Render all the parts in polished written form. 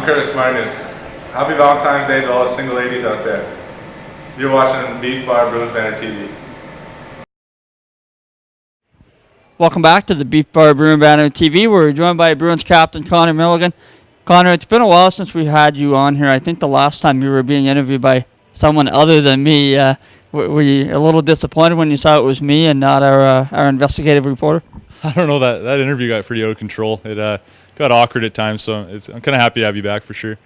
I'm Curtis Martin. Happy Valentine's Day to all the single ladies out there. You're watching Beef Bar Bruins Banter TV. Welcome back to the Beef Bar Bruins Banter TV. We're joined by Bruins captain Connor Milligan. Connor, it's been a while since we had you on here. I think the last time you were being interviewed by someone other than me. Were you a little disappointed when you saw it was me and not our investigative reporter? I don't know, that interview got pretty out of control. It got awkward at times, so I'm kind of happy to have you back for sure.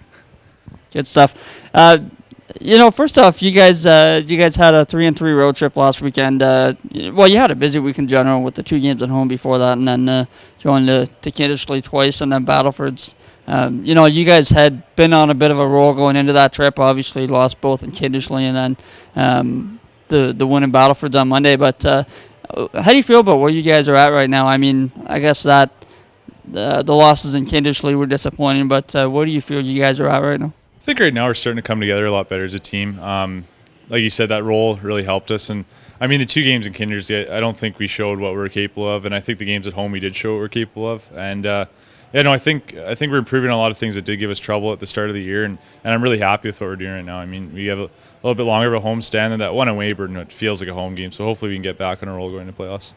Good stuff. First off, you guys had a 3-3 road trip last weekend. You had a busy week in general with the 2 games at home before that, and then going to Kindersley twice, and then Battleford's. You guys had been on a bit of a roll going into that trip. Obviously, lost both in Kindersley and then the win in Battleford's on Monday. But how do you feel about where you guys are at right now? I mean, I guess that the losses in Kindersley were disappointing, but where do you feel you guys are at right now? I think right now we're starting to come together a lot better as a team. Like you said, that role really helped us. And I mean, the 2 games in Kindersley, I don't think we showed what we were capable of. And I think the games at home we did show what we're capable of. And I think we're improving on a lot of things that did give us trouble at the start of the year. And I'm really happy with what we're doing right now. I mean, we have a little bit longer of a home stand than that one in Weyburn. It feels like a home game. So hopefully we can get back on a roll going to playoffs.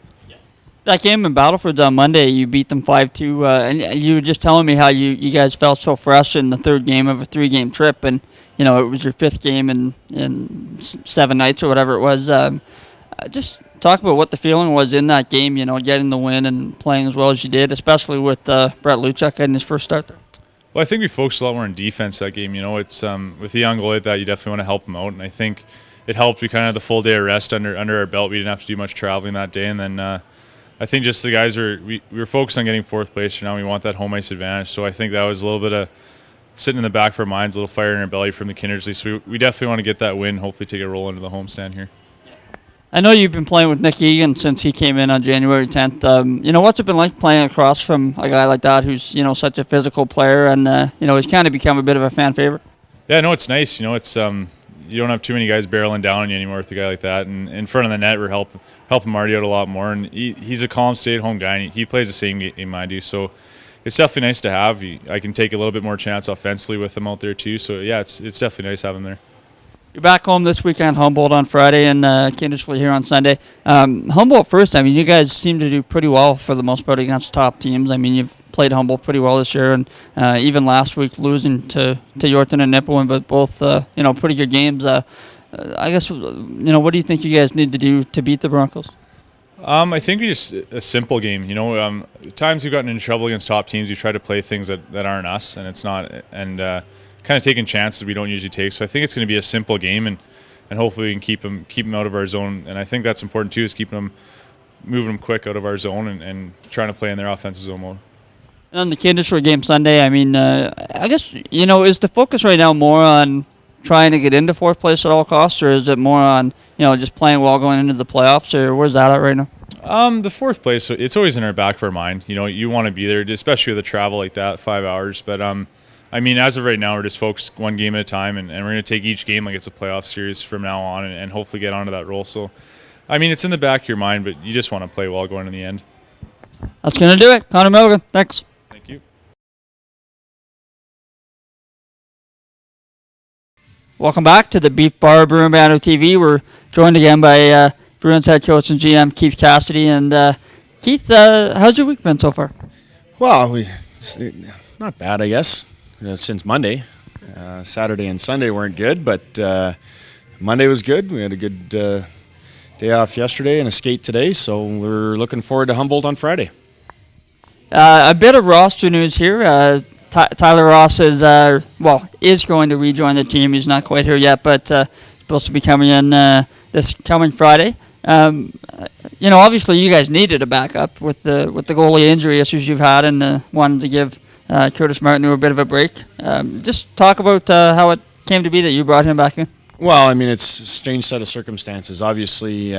That game in Battleford on Monday, you beat them 5-2, and you were just telling me how you guys felt so fresh in the 3rd game of a 3-game trip, and it was your 5th game in 7 nights or whatever it was. Just talk about what the feeling was in that game, getting the win and playing as well as you did, especially with Brett Luchuk getting his first start there. Well, I think we focused a lot more on defense that game. It's with a young goalie like that, you definitely want to help him out, and I think it helped. We kind of had the full day of rest under our belt. We didn't have to do much traveling that day, and then I think just the guys we were focused on getting 4th place. Now we want that home ice advantage. So I think that was a little bit of sitting in the back of our minds, a little fire in our belly from the Kindersley. So we definitely want to get that win, hopefully take a roll into the homestand here. I know you've been playing with Nick Egan since he came in on January 10th. What's it been like playing across from a guy like that who's, such a physical player and, he's kind of become a bit of a fan favorite? Yeah, no, it's nice. It's you don't have too many guys barreling down on you anymore with a guy like that. And in front of the net, we're helping Marty out a lot more. And he's a calm, stay-at-home guy, and he plays the same game I do. So it's definitely nice to have. I can take a little bit more chance offensively with him out there too. So, yeah, it's definitely nice to have him there. You're back home this weekend, Humboldt on Friday, and Kindersley here on Sunday. Humboldt first, I mean, you guys seem to do pretty well for the most part against top teams. I mean, you've played Humboldt pretty well this year, and even last week losing to Yorkton and Nipawin, but both, pretty good games. I guess, what do you think you guys need to do to beat the Broncos? I think we just a simple game. Times we've gotten into trouble against top teams, we try to play things that aren't us, and it's not, and kind of taking chances we don't usually take. So I think it's going to be a simple game, and hopefully we can keep them out of our zone. And I think that's important too, is keeping them, moving them quick out of our zone and trying to play in their offensive zone mode. And on the Kindersley game Sunday, I mean, I guess, is the focus right now more on trying to get into 4th place at all costs, or is it more on, just playing well going into the playoffs, or where's that at right now? The 4th place, it's always in our back of our mind. You want to be there, especially with a travel like that, 5 hours. But, I mean, as of right now, we're just focused one game at a time, and we're going to take each game like it's a playoff series from now on and hopefully get onto that roll. So, I mean, it's in the back of your mind, but you just want to play well going in the end. That's going to do it. Connor Milligan, thanks. Thank you. Welcome back to the Beef Bar Bruins Banter TV. We're joined again by Bruins head coach and GM Keith Cassidy. And Keith, how's your week been so far? Well, not bad, I guess, since Monday. Saturday and Sunday weren't good, but Monday was good. We had a good day off yesterday and a skate today, so we're looking forward to Humboldt on Friday. A bit of roster news here. Tyler Ross is going to rejoin the team. He's not quite here yet, but supposed to be coming in this coming Friday. Obviously you guys needed a backup with the goalie injury issues you've had, and wanted to give Curtis Martin a bit of a break. Just talk about how it came to be that you brought him back in. Well, I mean, it's a strange set of circumstances. Obviously,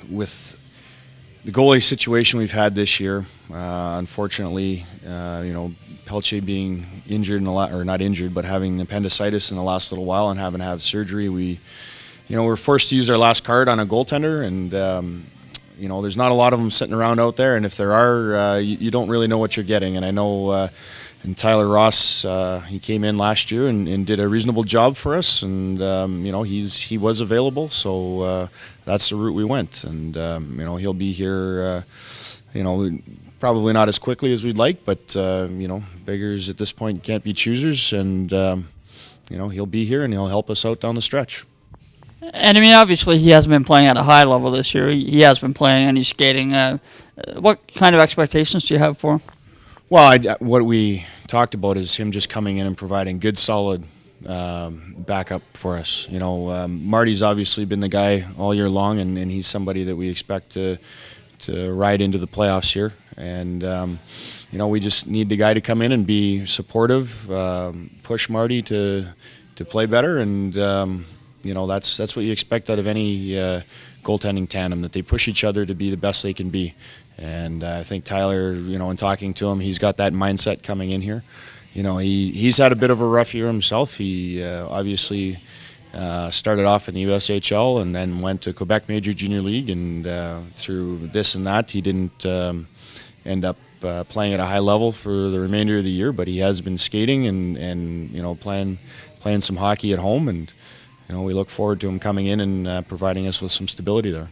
with the goalie situation we've had this year, unfortunately, Pelche being injured or not injured, but having appendicitis in the last little while and having to have surgery, we're forced to use our last card on a goaltender, and there's not a lot of them sitting around out there, and if there are, you don't really know what you're getting. And I know and Tyler Ross, he came in last year and did a reasonable job for us, and he was available, so that's the route we went, and he'll be here, probably not as quickly as we'd like, but beggars at this point can't be choosers, and he'll be here and he'll help us out down the stretch. And I mean, obviously, he hasn't been playing at a high level this year. He has been playing and he's skating. What kind of expectations do you have for him? Well, what we talked about is him just coming in and providing good, solid backup for us. Marty's obviously been the guy all year long, and he's somebody that we expect to ride into the playoffs here. And we just need the guy to come in and be supportive, push Marty to play better, and that's what you expect out of any goaltending tandem, that they push each other to be the best they can be. And I think Tyler, in talking to him, he's got that mindset coming in here. He's had a bit of a rough year himself. He obviously started off in the USHL and then went to Quebec Major Junior League, and through this and that, he didn't end up playing at a high level for the remainder of the year, but he has been skating and playing some hockey at home, and we look forward to him coming in and providing us with some stability there.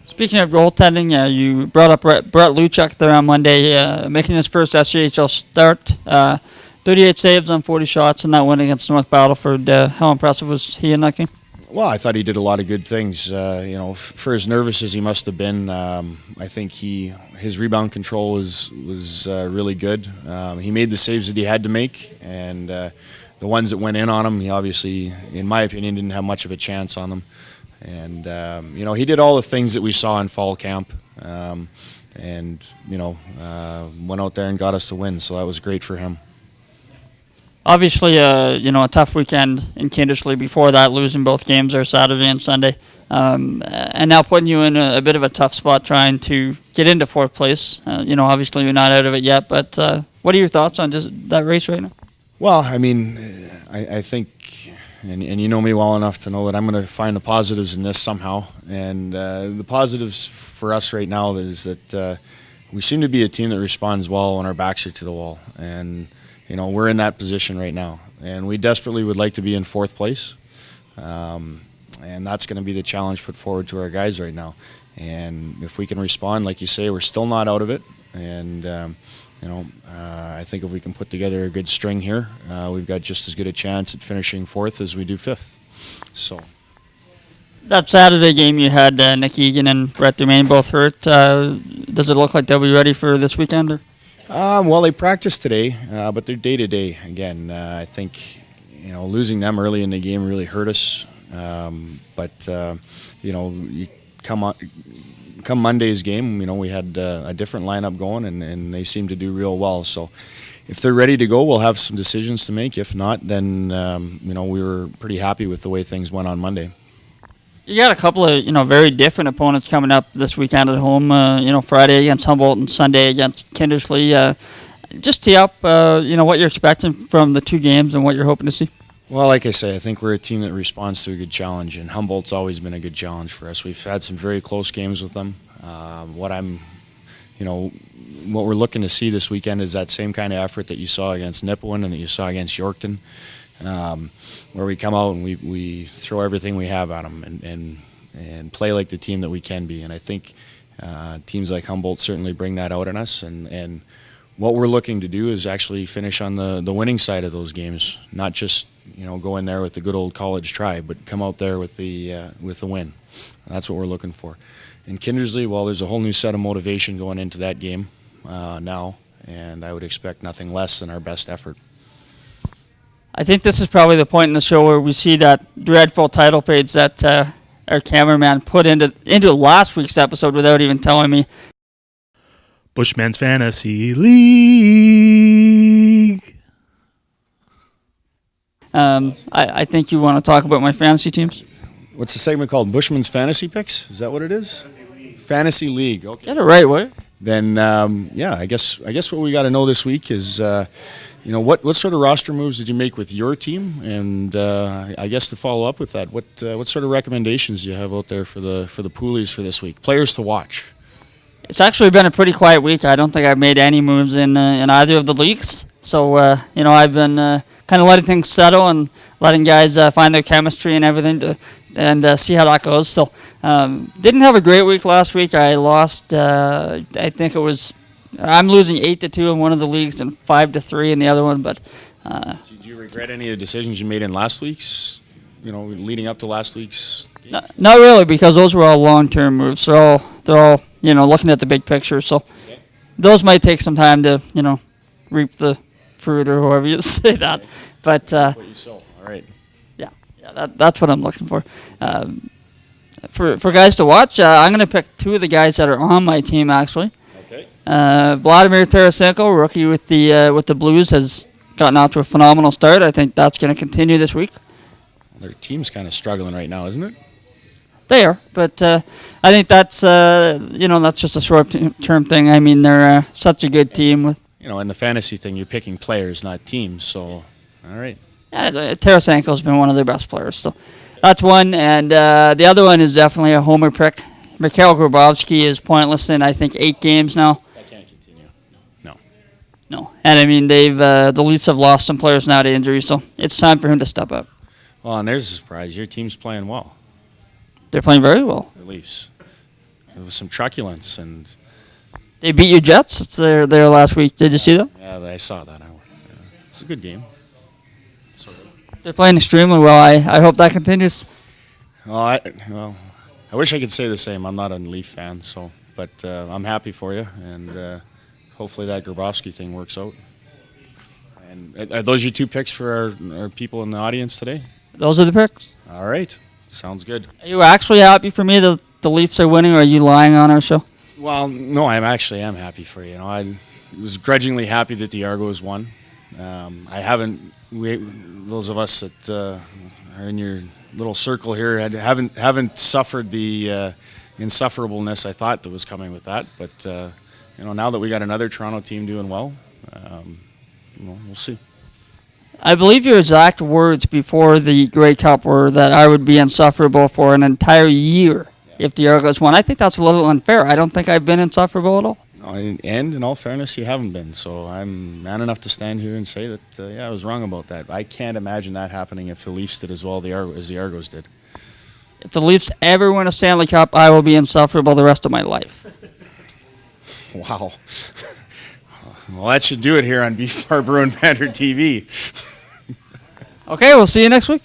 Speaking of goaltending, you brought up Brett Luchuk there on Monday, making his first SJHL start. 38 saves on 40 shots in that win against North Battleford. How impressive was he in that game? Well, I thought he did a lot of good things. For as nervous as he must have been, I think his rebound control was really good. He made the saves that he had to make, and the ones that went in on him, he obviously, in my opinion, didn't have much of a chance on them. And he did all the things that we saw in fall camp, and went out there and got us the win. So that was great for him. Obviously, a tough weekend in Kindersley before that, losing both games there Saturday and Sunday, and now putting you in a bit of a tough spot trying to get into fourth place. Obviously you're not out of it yet, but what are your thoughts on just that race right now? Well, I mean, I think, and you know me well enough to know that I'm going to find the positives in this somehow. And the positives for us right now is that we seem to be a team that responds well when our backs are to the wall. And we're in that position right now, and we desperately would like to be in fourth place, and that's going to be the challenge put forward to our guys right now. And if we can respond, like you say, we're still not out of it, and I think if we can put together a good string here, we've got just as good a chance at finishing fourth as we do fifth. So that Saturday game you had Nick Egan and Brett Dumaine both hurt. Does it look like they'll be ready for this weekend? Well, they practiced today, but they're day-to-day. Again, I think, losing them early in the game really hurt us. But you come Monday's game, we had a different lineup going, and they seem to do real well. So if they're ready to go, we'll have some decisions to make. If not, then, we were pretty happy with the way things went on Monday. You got a couple of, very different opponents coming up this weekend at home. Friday against Humboldt and Sunday against Kindersley. Just tee up, what you're expecting from the two games and what you're hoping to see. Well, like I say, I think we're a team that responds to a good challenge, and Humboldt's always been a good challenge for us. We've had some very close games with them. What we're looking to see this weekend is that same kind of effort that you saw against Nipawin and that you saw against Yorkton. Where we come out and we throw everything we have at them and play like the team that we can be. And I think teams like Humboldt certainly bring that out in us. And what we're looking to do is actually finish on the winning side of those games, not just go in there with the good old college try, but come out there with the win. And that's what we're looking for. In Kindersley, well, there's a whole new set of motivation going into that game now, and I would expect nothing less than our best effort. I think this is probably the point in the show where we see that dreadful title page that our cameraman put into last week's episode without even telling me. Bushmans Fantasy League. I think you want to talk about my fantasy teams. What's the segment called? Bushman's Fantasy Picks? Is that what it is? Fantasy League. Okay. Get it right, will you? Then, I guess what we got to know this week is, what sort of roster moves did you make with your team? And I guess to follow up with that, what sort of recommendations do you have out there for the poolies for this week? Players to watch. It's actually been a pretty quiet week. I don't think I've made any moves in either of the leagues. So I've been kind of letting things settle and letting guys find their chemistry and everything and see how that goes. So didn't have a great week last week. I lost. I think it was. I'm losing 8-2 in one of the leagues and 5-3 in the other one. But Did you regret any of the decisions you made in last week's? Leading up to last week's. not really, because those were all long-term moves. They're all looking at the big picture. So those might take some time to reap the fruit or however you say that. But What you sow. All right. yeah, that's what I'm looking for. For guys to watch, I'm going to pick two of the guys that are on my team actually. Okay. Vladimir Tarasenko, rookie with the Blues, has gotten off to a phenomenal start. I think that's going to continue this week. Their team's kind of struggling right now, isn't it? They are, but I think that's that's just a short-term thing. I mean, they're such a good team with. In the fantasy thing, you're picking players, not teams. So, all right. Yeah, Tarasenko's been one of their best players, so that's one. And the other one is definitely a homer pick. Mikhail Grabovski is pointless in, I think, 8 games now. That can't continue. No. And, I mean, the Leafs have lost some players now to injury, so it's time for him to step up. Well, and there's a surprise. Your team's playing well. They're playing very well. The Leafs. There was some truculence and. They beat your Jets. It's there last week. Did you see that? Yeah, I saw that. It's a good game. They're playing extremely well. I hope that continues. Well, I wish I could say the same. I'm not a Leaf fan, but I'm happy for you, and hopefully that Grabowski thing works out. And are those your 2 picks for our people in the audience today? Those are the picks. All right, sounds good. Are you actually happy for me that the Leafs are winning, or are you lying on our show? Well, no, I am happy for you. I was grudgingly happy that the Argos won. Those of us that are in your little circle here haven't suffered the insufferableness I thought that was coming with that. But now that we got another Toronto team doing well, we'll see. I believe your exact words before the Grey Cup were that I would be insufferable for an entire year if the Argos won. I think that's a little unfair. I don't think I've been insufferable at all. And in all fairness, you haven't been. So I'm man enough to stand here and say that, I was wrong about that. I can't imagine that happening if the Leafs did as well as the Argos did. If the Leafs ever win a Stanley Cup, I will be insufferable the rest of my life. Wow. Well, that should do it here on Beef Bar Bruin Banter TV. Okay, we'll see you next week.